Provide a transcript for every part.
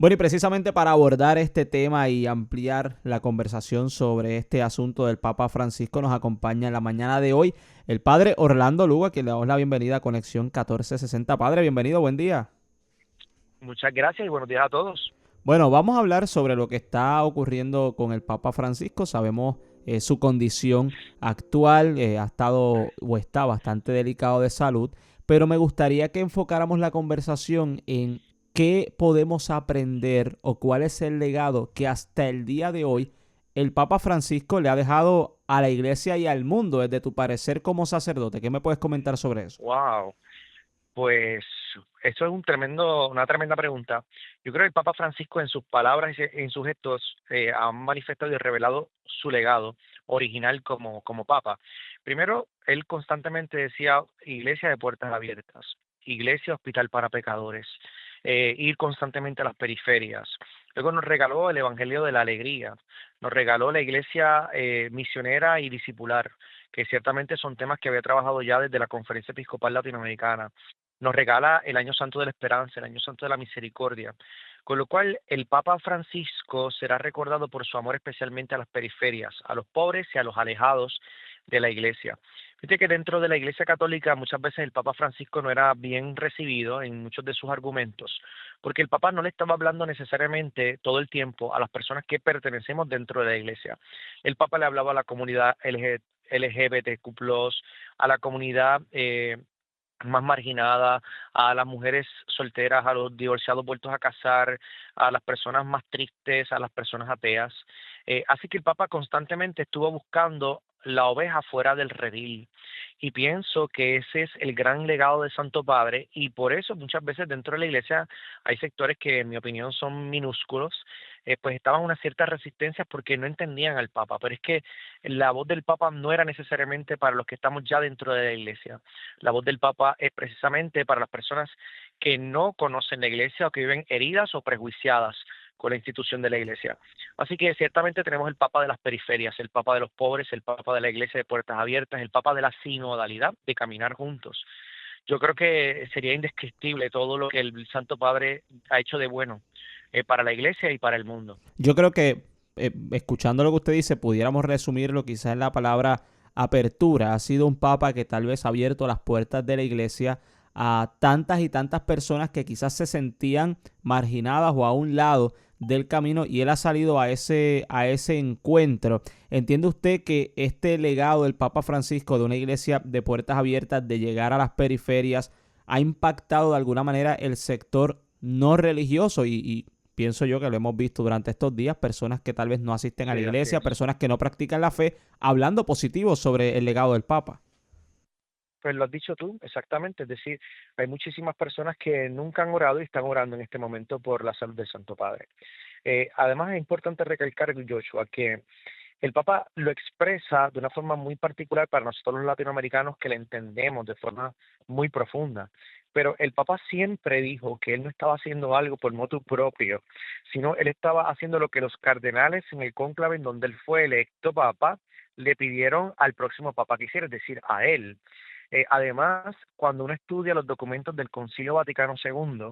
Bueno, y precisamente para abordar este tema y ampliar la conversación sobre este asunto del Papa Francisco, nos acompaña en la mañana de hoy el padre Orlando Lugo, a quien le damos la bienvenida a Conexión 1460. Padre, bienvenido, buen día. Muchas gracias y buenos días a todos. Bueno, vamos a hablar sobre lo que está ocurriendo con el Papa Francisco. Sabemos su condición actual, ha estado o está bastante delicado de salud, pero me gustaría que enfocáramos la conversación en qué podemos aprender o cuál es el legado que hasta el día de hoy el Papa Francisco le ha dejado a la iglesia y al mundo desde tu parecer como sacerdote. ¿Qué me puedes comentar sobre eso? Wow, pues eso es una tremenda pregunta. Yo creo que el Papa Francisco en sus palabras y en sus gestos ha manifestado y revelado su legado original como Papa. Primero, él constantemente decía iglesia de puertas abiertas, iglesia hospital para pecadores, ir constantemente a las periferias. Luego nos regaló el Evangelio de la Alegría, nos regaló la iglesia misionera y discipular, que ciertamente son temas que había trabajado ya desde la Conferencia Episcopal Latinoamericana. Nos regala el Año Santo de la Esperanza, el Año Santo de la Misericordia, con lo cual el Papa Francisco será recordado por su amor especialmente a las periferias, a los pobres y a los alejados de la iglesia. Fíjate que dentro de la Iglesia Católica muchas veces el Papa Francisco no era bien recibido en muchos de sus argumentos, porque el Papa no le estaba hablando necesariamente todo el tiempo a las personas que pertenecemos dentro de la Iglesia. El Papa le hablaba a la comunidad LGBTQ+, a la comunidad más marginada, a las mujeres solteras, a los divorciados vueltos a casar, a las personas más tristes, a las personas ateas. Así que el Papa constantemente estuvo buscando la oveja fuera del redil. Y pienso que ese es el gran legado del Santo Padre y por eso muchas veces dentro de la iglesia hay sectores que en mi opinión son minúsculos, pues estaban unas ciertas resistencias porque no entendían al Papa, pero es que la voz del Papa no era necesariamente para los que estamos ya dentro de la iglesia. La voz del Papa es precisamente para las personas que no conocen la iglesia o que viven heridas o prejuiciadas con la institución de la iglesia. Así que ciertamente tenemos el Papa de las periferias, el Papa de los pobres, el Papa de la iglesia de puertas abiertas, el Papa de la sinodalidad, de caminar juntos. Yo creo que sería indescriptible todo lo que el Santo Padre ha hecho de bueno para la iglesia y para el mundo. Yo creo que, escuchando lo que usted dice, pudiéramos resumirlo quizás en la palabra apertura. Ha sido un papa que tal vez ha abierto las puertas de la iglesia a tantas y tantas personas que quizás se sentían marginadas o a un lado del camino, y él ha salido a ese encuentro. ¿Entiende usted que este legado del Papa Francisco de una iglesia de puertas abiertas, de llegar a las periferias, ha impactado de alguna manera el sector no religioso? Y pienso yo que lo hemos visto durante estos días, personas que tal vez no asisten a la Sí, así iglesia, es. personas que no practican la fe, hablando positivo sobre el legado del Papa. Pues lo has dicho tú, exactamente. Es decir, hay muchísimas personas que nunca han orado y están orando en este momento por la salud del Santo Padre. Además, es importante recalcar, Joshua, que el Papa lo expresa de una forma muy particular para nosotros los latinoamericanos que le entendemos de forma muy profunda. Pero el Papa siempre dijo que él no estaba haciendo algo por motu propio, sino él estaba haciendo lo que los cardenales en el cónclave en donde él fue electo Papa le pidieron al próximo Papa que hiciera, es decir, a él. Además, cuando uno estudia los documentos del Concilio Vaticano II,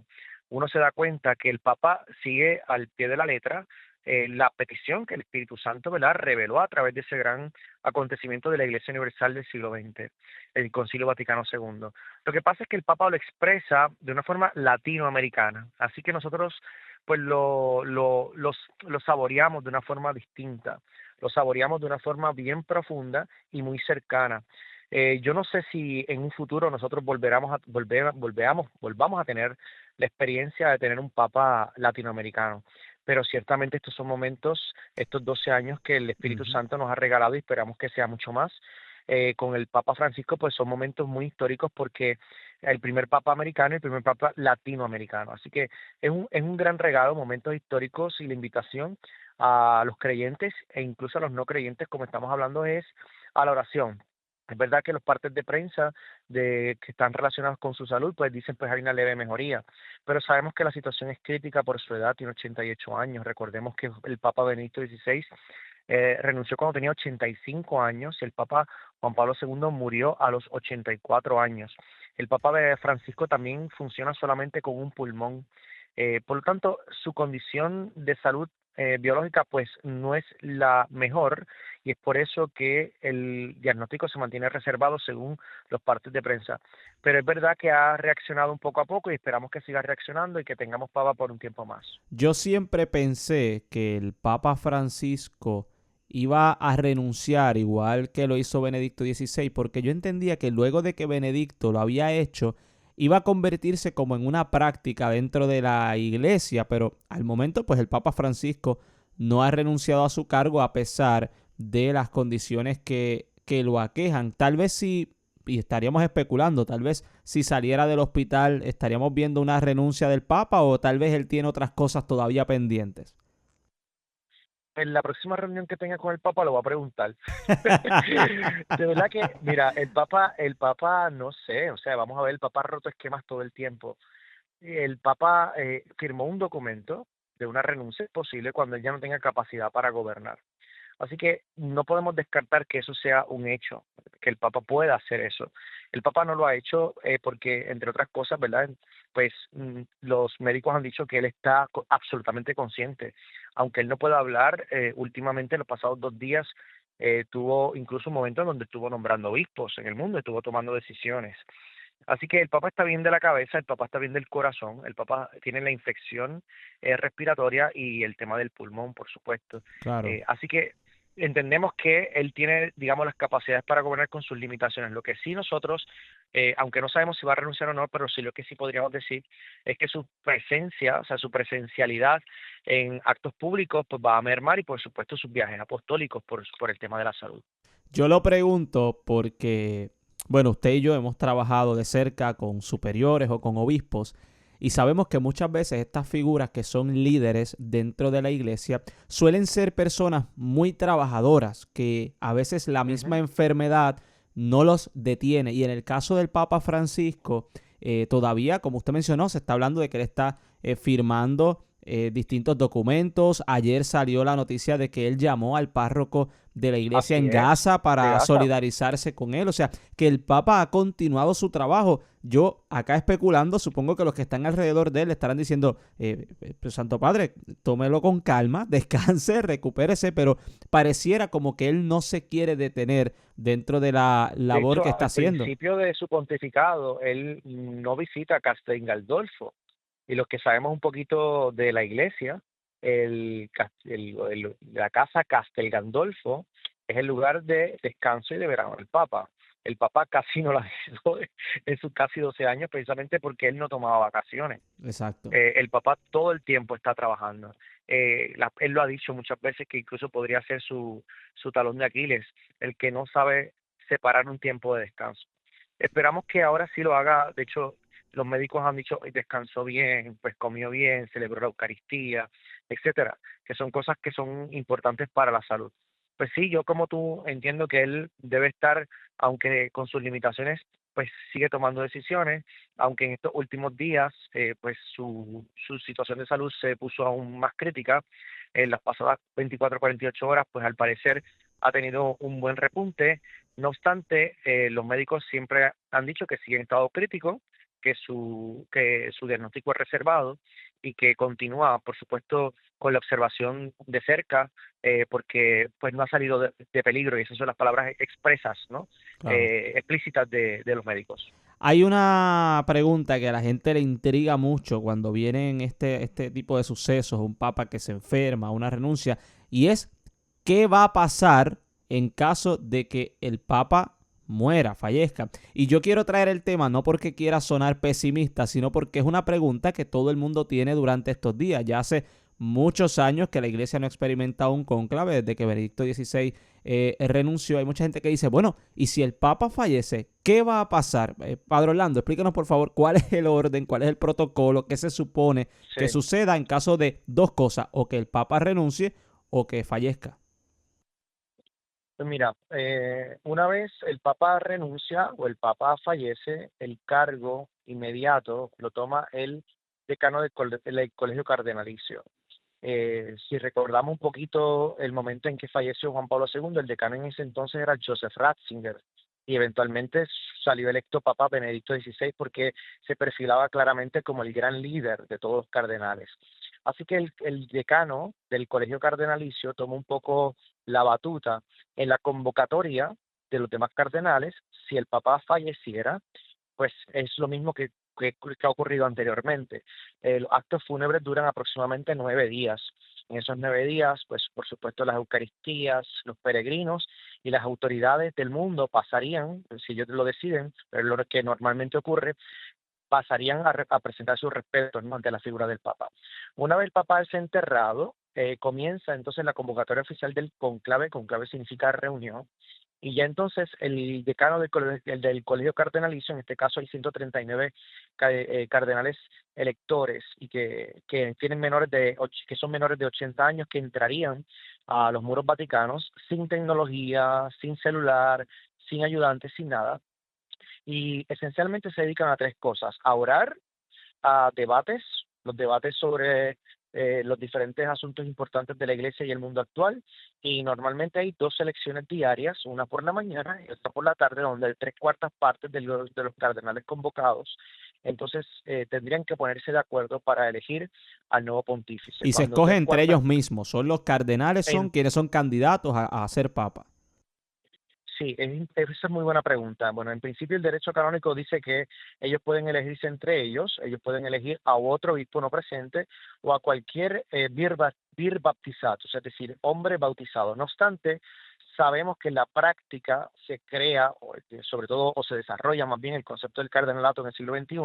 uno se da cuenta que el Papa sigue al pie de la letra la petición que el Espíritu Santo, ¿verdad?, reveló a través de ese gran acontecimiento de la Iglesia Universal del siglo XX, el Concilio Vaticano II. Lo que pasa es que el Papa lo expresa de una forma latinoamericana, así que nosotros pues lo saboreamos de una forma distinta, lo saboreamos de una forma bien profunda y muy cercana. Yo no sé si en un futuro nosotros volvamos a tener la experiencia de tener un papa latinoamericano, pero ciertamente estos son momentos, estos 12 años que el Espíritu Ujú. Santo nos ha regalado y esperamos que sea mucho más. Con el Papa Francisco, pues son momentos muy históricos porque el primer Papa americano y el primer Papa latinoamericano. Así que es un gran regalo, momentos históricos y la invitación a los creyentes e incluso a los no creyentes, como estamos hablando, es a la oración. Es verdad que los partes de prensa que están relacionados con su salud, pues dicen pues hay una leve mejoría, pero sabemos que la situación es crítica por su edad, tiene 88 años. Recordemos que el Papa Benedicto XVI renunció cuando tenía 85 años y el Papa Juan Pablo II murió a los 84 años. El Papa Francisco también funciona solamente con un pulmón. Por lo tanto, su condición de salud biológica pues no es la mejor y es por eso que el diagnóstico se mantiene reservado según los partes de prensa. Pero es verdad que ha reaccionado un poco a poco y esperamos que siga reaccionando y que tengamos pava por un tiempo más. Yo siempre pensé que el Papa Francisco iba a renunciar igual que lo hizo Benedicto XVI, porque yo entendía que luego de que Benedicto lo había hecho, iba a convertirse como en una práctica dentro de la iglesia, pero al momento pues el Papa Francisco no ha renunciado a su cargo a pesar de las condiciones que lo aquejan. Tal vez si, y estaríamos especulando, tal vez si saliera del hospital estaríamos viendo una renuncia del Papa o tal vez él tiene otras cosas todavía pendientes. En la próxima reunión que tenga con el Papa lo voy a preguntar. De verdad que, mira, el Papa, no sé, o sea, vamos a ver, el Papa ha roto esquemas todo el tiempo. El Papa firmó un documento de una renuncia posible cuando él ya no tenga capacidad para gobernar. Así que no podemos descartar que eso sea un hecho, que el Papa pueda hacer eso. El Papa no lo ha hecho porque, entre otras cosas, ¿verdad? Pues los médicos han dicho que él está absolutamente consciente. Aunque él no pueda hablar, últimamente, los pasados 2 días, tuvo incluso un momento en donde estuvo nombrando obispos en el mundo, estuvo tomando decisiones. Así que el Papa está bien de la cabeza, el Papa está bien del corazón, el Papa tiene la infección respiratoria y el tema del pulmón, por supuesto. Claro. Así que entendemos que él tiene, digamos, las capacidades para gobernar con sus limitaciones. Lo que sí nosotros, aunque no sabemos si va a renunciar o no, pero sí lo que sí podríamos decir es que su presencia, o sea, su presencialidad en actos públicos, pues va a mermar y, por supuesto, sus viajes apostólicos por el tema de la salud. Yo lo pregunto porque, bueno, usted y yo hemos trabajado de cerca con superiores o con obispos y sabemos que muchas veces estas figuras que son líderes dentro de la iglesia suelen ser personas muy trabajadoras, que a veces la misma Ujú. enfermedad no los detiene. Y en el caso del Papa Francisco, todavía, como usted mencionó, se está hablando de que él está firmando distintos documentos. Ayer salió la noticia de que él llamó al párroco de la iglesia Así en es, Gaza de para Gaza. solidarizarse con él. O sea, que el Papa ha continuado su trabajo. Yo acá especulando, supongo que los que están alrededor de él estarán diciendo, pues, Santo Padre, tómelo con calma, descanse, recupérese, pero pareciera como que él no se quiere detener dentro de la De labor hecho, que está al haciendo. principio de su pontificado, él no visita Castel Gandolfo. Y los que sabemos un poquito de la iglesia, la casa Castel Gandolfo es el lugar de descanso y de verano del Papa. El Papa casi no la visitó en sus casi 12 años, precisamente porque él no tomaba vacaciones. Exacto. El papá todo el tiempo está trabajando. Él lo ha dicho muchas veces que incluso podría ser su talón de Aquiles, el que no sabe separar un tiempo de descanso. Esperamos que ahora sí lo haga. De hecho, los médicos han dicho "Ay, descansó bien, pues comió bien, celebró la Eucaristía, etcétera", que son cosas que son importantes para la salud. Pues sí, yo como tú entiendo que él debe estar, aunque con sus limitaciones, pues sigue tomando decisiones, aunque en estos últimos días, pues su situación de salud se puso aún más crítica. En las pasadas 24, 48 horas, pues al parecer ha tenido un buen repunte. No obstante, los médicos siempre han dicho que sigue en estado crítico, que su diagnóstico es reservado y que continúa, por supuesto, con la observación de cerca, porque pues no ha salido de peligro, y esas son las palabras expresas, ¿no? Claro. Explícitas de los médicos. Hay una pregunta que a la gente le intriga mucho cuando vienen este tipo de sucesos, un papa que se enferma, una renuncia, y es qué va a pasar en caso de que el papa muera, fallezca. Y yo quiero traer el tema no porque quiera sonar pesimista, sino porque es una pregunta que todo el mundo tiene durante estos días. Ya hace muchos años que la iglesia no experimenta un cónclave, desde que Benedicto XVI renunció. Hay mucha gente que dice, bueno, ¿y si el Papa fallece, qué va a pasar? Padre Orlando, explícanos por favor cuál es el orden, cuál es el protocolo, qué se supone que Sí. suceda en caso de dos cosas, o que el Papa renuncie o que fallezca. Pues mira, una vez el Papa renuncia o el Papa fallece, el cargo inmediato lo toma el decano del Colegio Cardenalicio. Si recordamos un poquito el momento en que falleció Juan Pablo II, el decano en ese entonces era Joseph Ratzinger. y eventualmente salió electo Papa Benedicto XVI porque se perfilaba claramente como el gran líder de todos los cardenales. Así que el decano del Colegio Cardenalicio tomó un poco la batuta en la convocatoria de los demás cardenales. Si el Papa falleciera, pues es lo mismo que ha ocurrido anteriormente. Los actos fúnebres duran aproximadamente 9 días. En esos 9 días, pues por supuesto las Eucaristías, los peregrinos y las autoridades del mundo pasarían, si ellos lo deciden, pero es lo que normalmente ocurre, pasarían a presentar sus respetos, ¿no?, ante la figura del Papa. Una vez el Papa es enterrado, comienza entonces la convocatoria oficial del conclave. Conclave significa reunión, y ya entonces el decano del colegio cardenalicio, en este caso hay 139 cardenales electores y que tienen que son menores de 80 años, que entrarían a los muros vaticanos sin tecnología, sin celular, sin ayudantes, sin nada, y esencialmente se dedican a tres cosas: a orar, a debates, los debates sobre los diferentes asuntos importantes de la iglesia y el mundo actual, y normalmente hay dos selecciones diarias, una por la mañana y otra por la tarde, donde hay tres cuartas partes de los cardenales convocados. Entonces tendrían que ponerse de acuerdo para elegir al nuevo pontífice. Y se Cuando escoge tres entre cuartas ellos mismos. Son los cardenales, son en quienes son candidatos a ser papa. Sí, esa es muy buena pregunta. Bueno, en principio el derecho canónico dice que ellos pueden elegirse entre ellos pueden elegir a otro obispo no presente o a cualquier vir baptizado, es decir, hombre bautizado. No obstante, sabemos que en la práctica se crea, sobre todo, o se desarrolla más bien el concepto del cardenalato en el siglo XXI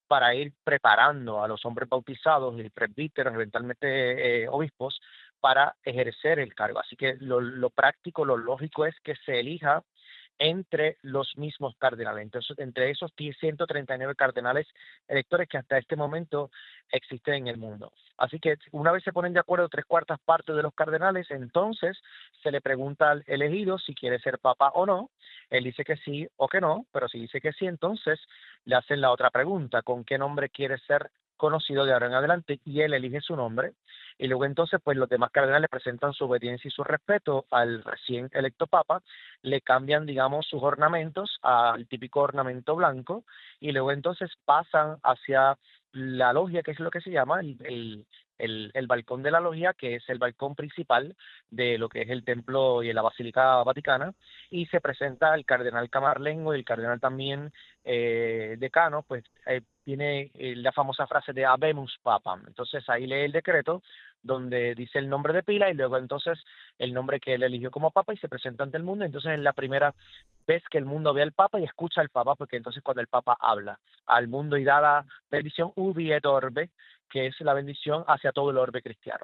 para ir preparando a los hombres bautizados y presbíteros, eventualmente obispos, para ejercer el cargo. Así que lo práctico, lo lógico es que se elija entre los mismos cardenales. Entonces, entre esos 139 cardenales electores que hasta este momento existen en el mundo. Así que una vez se ponen de acuerdo tres cuartas partes de los cardenales, entonces se le pregunta al elegido si quiere ser papa o no. Él dice que sí o que no, pero si dice que sí, entonces le hacen la otra pregunta: ¿con qué nombre quiere ser conocido de ahora en adelante? Y él elige su nombre, y luego entonces pues los demás cardenales presentan su obediencia y su respeto al recién electo papa, le cambian, digamos, sus ornamentos al típico ornamento blanco, y luego entonces pasan hacia la logia, que es lo que se llama el balcón de la logia, que es el balcón principal de lo que es el templo y la Basílica Vaticana, y se presenta el cardenal Camarlengo y el cardenal también decano, pues tiene la famosa frase de Habemus Papam. Entonces ahí lee el decreto donde dice el nombre de pila y luego entonces el nombre que él eligió como papa, y se presenta ante el mundo. Entonces es la primera vez que el mundo ve al papa y escucha al papa, porque entonces cuando el papa habla al mundo y da la bendición Ubi et Orbe, que es la bendición hacia todo el orbe cristiano.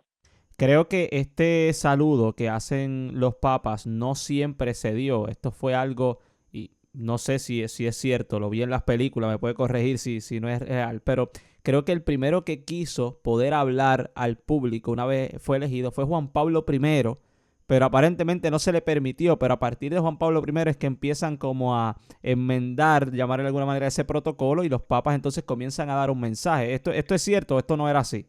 Creo que este saludo que hacen los papas no siempre se dio. Esto fue algo, y no sé si es cierto, lo vi en las películas, me puede corregir si no es real, pero creo que el primero que quiso poder hablar al público una vez fue elegido fue Juan Pablo I, pero aparentemente no se le permitió. Pero a partir de Juan Pablo I es que empiezan como a enmendar, llamarle de alguna manera, ese protocolo, y los papas entonces comienzan a dar un mensaje. ¿Esto es cierto? ¿Esto no era así?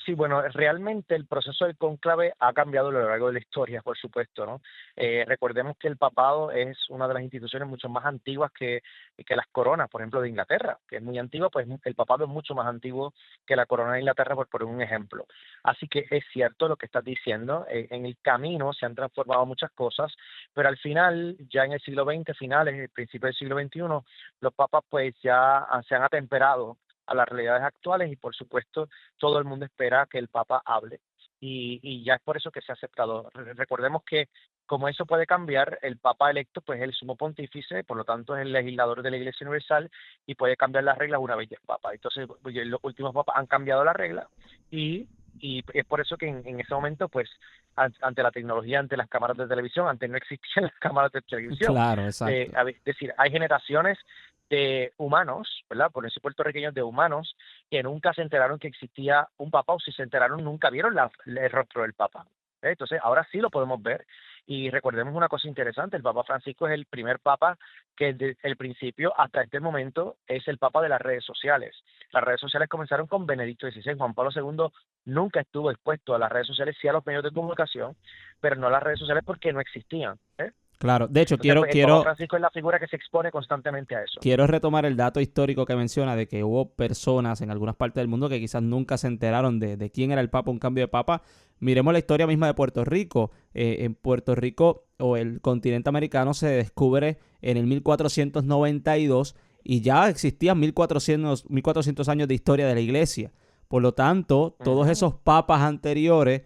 Sí, bueno, realmente el proceso del cónclave ha cambiado a lo largo de la historia, por supuesto, ¿no? Recordemos que el papado es una de las instituciones mucho más antiguas que las coronas, por ejemplo, de Inglaterra, que es muy antigua. Pues el papado es mucho más antiguo que la corona de Inglaterra, por poner un ejemplo. Así que es cierto lo que estás diciendo. En el camino se han transformado muchas cosas, pero al final, ya en el siglo XX, finales, el principio del siglo XXI, los papas pues ya se han atemperado a las realidades actuales, y por supuesto todo el mundo espera que el Papa hable, y ya es por eso que se ha aceptado. Recordemos que como eso puede cambiar, el Papa electo pues es el sumo pontífice, por lo tanto es el legislador de la Iglesia Universal, y puede cambiar las reglas una vez ya es Papa. Entonces pues, los últimos papas han cambiado la regla, y es por eso que en ese momento pues ante la tecnología, ante las cámaras de televisión, antes no existían las cámaras de televisión, Claro, exacto. es decir, hay generaciones de humanos, ¿verdad? Por eso puertorriqueños, de humanos que nunca se enteraron que existía un papa, o si se enteraron nunca vieron el rostro del papa. Entonces ahora sí lo podemos ver, y recordemos una cosa interesante: el Papa Francisco es el primer papa que desde el principio hasta este momento es el papa de las redes sociales. Las redes sociales comenzaron con Benedicto XVI. Juan Pablo II nunca estuvo expuesto a las redes sociales, sí a los medios de comunicación, pero no a las redes sociales porque no existían. Claro, de hecho, Entonces, pues el Papa Francisco es la figura que se expone constantemente a eso. quiero retomar el dato histórico que menciona de que hubo personas en algunas partes del mundo que quizás nunca se enteraron de quién era el Papa, un cambio de Papa. Miremos la historia misma de Puerto Rico. En Puerto Rico o el continente americano se descubre en el 1492 y ya existían 1400 años de historia de la iglesia. Por lo tanto, todos Ujú. esos papas anteriores,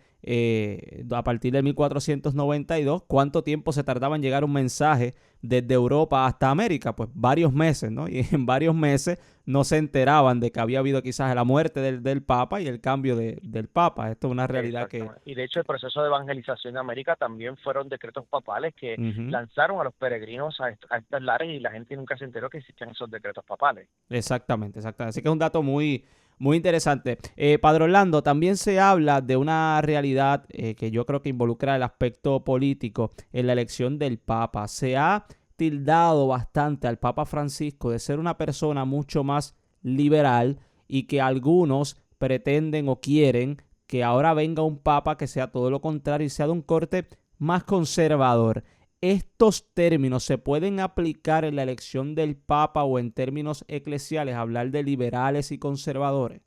a partir de 1492, ¿cuánto tiempo se tardaba en llegar un mensaje desde Europa hasta América? Pues varios meses, ¿no? Y en varios meses no se enteraban de que había habido quizás la muerte del Papa y el cambio del Papa. Esto es una realidad que... Exactamente. Y de hecho el proceso de evangelización de América también fueron decretos papales que Ujú. lanzaron a los peregrinos a estas lares y la gente nunca se enteró que existían esos decretos papales. Exactamente, exactamente. Así que es un dato muy interesante. Padre Orlando, también se habla de una realidad que yo creo que involucra el aspecto político en la elección del Papa. Se ha tildado bastante al Papa Francisco de ser una persona mucho más liberal y que algunos pretenden o quieren que ahora venga un Papa que sea todo lo contrario y sea de un corte más conservador. ¿Estos términos se pueden aplicar en la elección del Papa o en términos eclesiales, hablar de liberales y conservadores?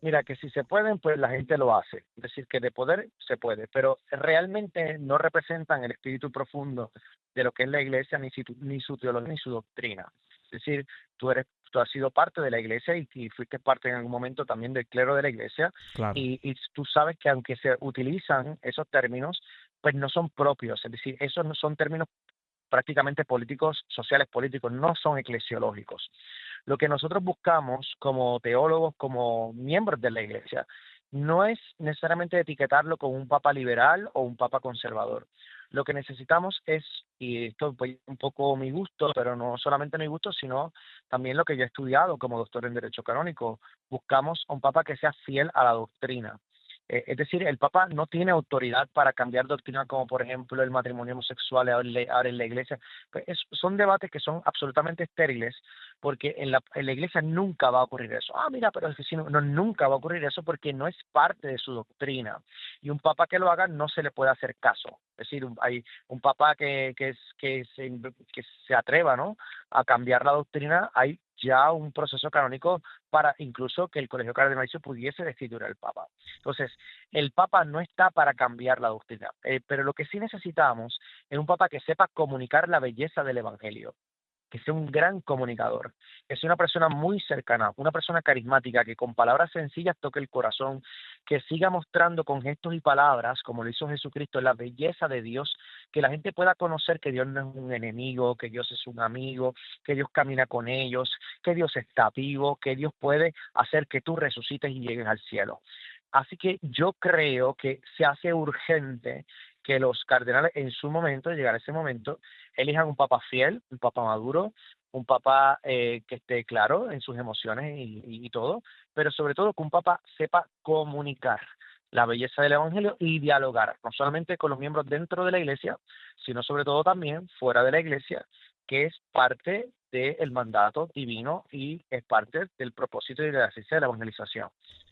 Mira, que si se pueden, pues la gente lo hace. Es decir, que de poder se puede, pero realmente no representan el espíritu profundo de lo que es la iglesia, ni su teología, ni su doctrina. Es decir, tú has sido parte de la iglesia y fuiste parte en algún momento también del clero de la iglesia, Claro. y tú sabes que aunque se utilizan esos términos, pues no son propios. Es decir, esos no son términos prácticamente políticos, sociales políticos, no son eclesiológicos. Lo que nosotros buscamos como teólogos, como miembros de la iglesia, no es necesariamente etiquetarlo como un papa liberal o un papa conservador. Lo que necesitamos es, y esto es un poco mi gusto, pero no solamente mi gusto, sino también lo que yo he estudiado como doctor en Derecho Canónico, buscamos un papa que sea fiel a la doctrina. Es decir, el Papa no tiene autoridad para cambiar doctrina como por ejemplo el matrimonio homosexual ahora en la Iglesia. Pues son debates que son absolutamente estériles porque en la Iglesia nunca va a ocurrir eso. Ah, mira, pero es que si no, nunca va a ocurrir eso porque no es parte de su doctrina. Y un Papa que lo haga no se le puede hacer caso. Es decir, hay un Papa que se atreva, ¿no?, a cambiar la doctrina. Hay ya un proceso canónico para incluso que el Colegio Cardenalicio pudiese destituir al Papa. Entonces, el Papa no está para cambiar la doctrina, pero lo que sí necesitamos es un Papa que sepa comunicar la belleza del Evangelio, que sea un gran comunicador, que sea una persona muy cercana, una persona carismática, que con palabras sencillas toque el corazón, que siga mostrando con gestos y palabras, como lo hizo Jesucristo, la belleza de Dios, que la gente pueda conocer que Dios no es un enemigo, que Dios es un amigo, que Dios camina con ellos, que Dios está vivo, que Dios puede hacer que tú resucites y llegues al cielo. Así que yo creo que se hace urgente que los cardenales en su momento, llegar a ese momento, elijan un papa fiel, un papa maduro, un papa que esté claro en sus emociones y todo, pero sobre todo que un papa sepa comunicar la belleza del evangelio y dialogar, no solamente con los miembros dentro de la iglesia, sino sobre todo también fuera de la iglesia, que es parte del mandato divino y es parte del propósito y de la ciencia de la evangelización.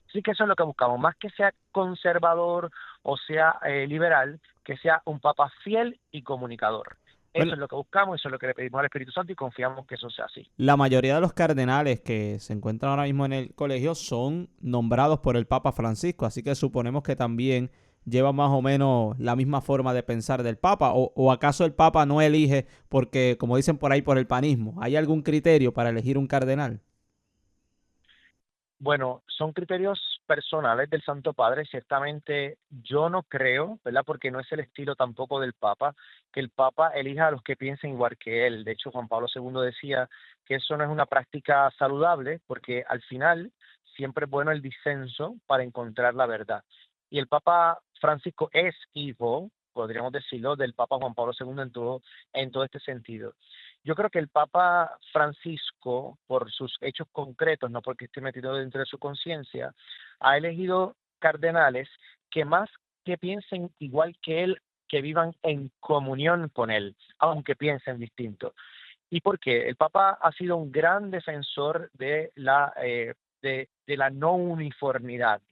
Así que eso es lo que buscamos, más que sea conservador o sea liberal, que sea un papa fiel y comunicador. Eso Bueno, es lo que buscamos, eso es lo que le pedimos al Espíritu Santo y confiamos que eso sea así. la mayoría de los cardenales que se encuentran ahora mismo en el colegio son nombrados por el Papa Francisco, así que suponemos que también lleva más o menos la misma forma de pensar del Papa, o acaso el Papa no elige porque, como dicen por ahí, por el panismo. ¿Hay algún criterio para elegir un cardenal? Bueno, son criterios personales del Santo Padre. Ciertamente yo no creo, ¿verdad? Porque no es el estilo tampoco del Papa, que el Papa elija a los que piensen igual que él. De hecho, Juan Pablo II decía que eso no es una práctica saludable, porque al final siempre es bueno el disenso para encontrar la verdad. Y el Papa Francisco es hijo, podríamos decirlo, del Papa Juan Pablo II en todo este sentido. Yo creo que el Papa Francisco, por sus hechos concretos, no porque esté metido dentro de su conciencia, ha elegido cardenales que más que piensen igual que él, que vivan en comunión con él, aunque piensen distinto. ¿Y por qué? El Papa ha sido un gran defensor de la no uniformidad.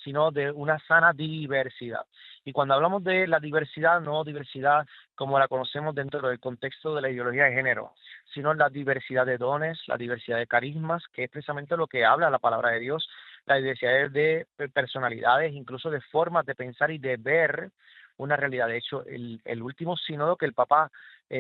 sino de una sana diversidad. Y cuando hablamos de la diversidad, no diversidad como la conocemos dentro del contexto de la ideología de género, sino la diversidad de dones, la diversidad de carismas, que es precisamente lo que habla la palabra de Dios, la diversidad de personalidades, incluso de formas de pensar y de ver una realidad. De hecho, el último sínodo que el Papa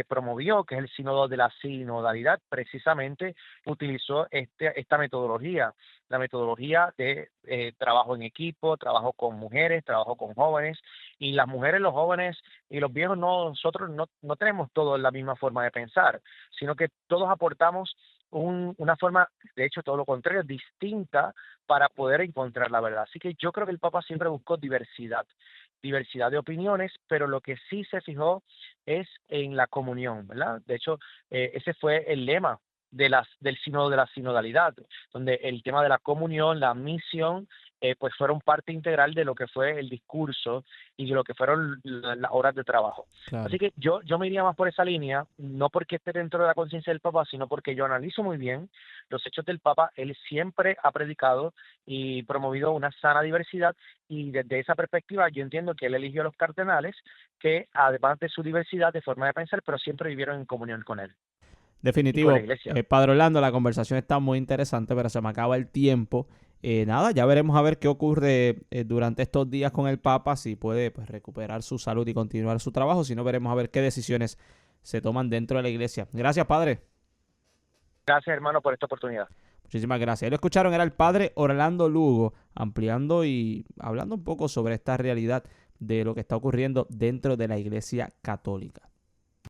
promovió, que es el sínodo de la sinodalidad, precisamente utilizó esta metodología, la metodología de trabajo en equipo, trabajo con mujeres, trabajo con jóvenes, y las mujeres, los jóvenes y los viejos, nosotros no tenemos todos la misma forma de pensar, sino que todos aportamos una forma, de hecho, todo lo contrario, distinta para poder encontrar la verdad. Así que yo creo que el Papa siempre buscó diversidad de opiniones, pero lo que sí se fijó es en la comunión, ¿verdad? De hecho, ese fue el lema del sínodo de la sinodalidad, donde el tema de la comunión, la misión, pues fueron parte integral de lo que fue el discurso y de lo que fueron las horas de trabajo. Claro. Así que yo me iría más por esa línea, no porque esté dentro de la conciencia del Papa, sino porque yo analizo muy bien los hechos del Papa. Él siempre ha predicado y promovido una sana diversidad, y desde esa perspectiva yo entiendo que él eligió a los cardenales que, además de su diversidad de forma de pensar, pero siempre vivieron en comunión con él y con la Definitivo. iglesia. Padre Orlando, la conversación está muy interesante, pero se me acaba el tiempo. Nada, ya veremos a ver qué ocurre durante estos días con el Papa, si puede pues, recuperar su salud y continuar su trabajo, si no veremos a ver qué decisiones se toman dentro de la iglesia. Gracias, Padre. Gracias, hermano, por esta oportunidad. Muchísimas gracias. Ahí lo escucharon, era el Padre Orlando Lugo, ampliando y hablando un poco sobre esta realidad de lo que está ocurriendo dentro de la Iglesia Católica.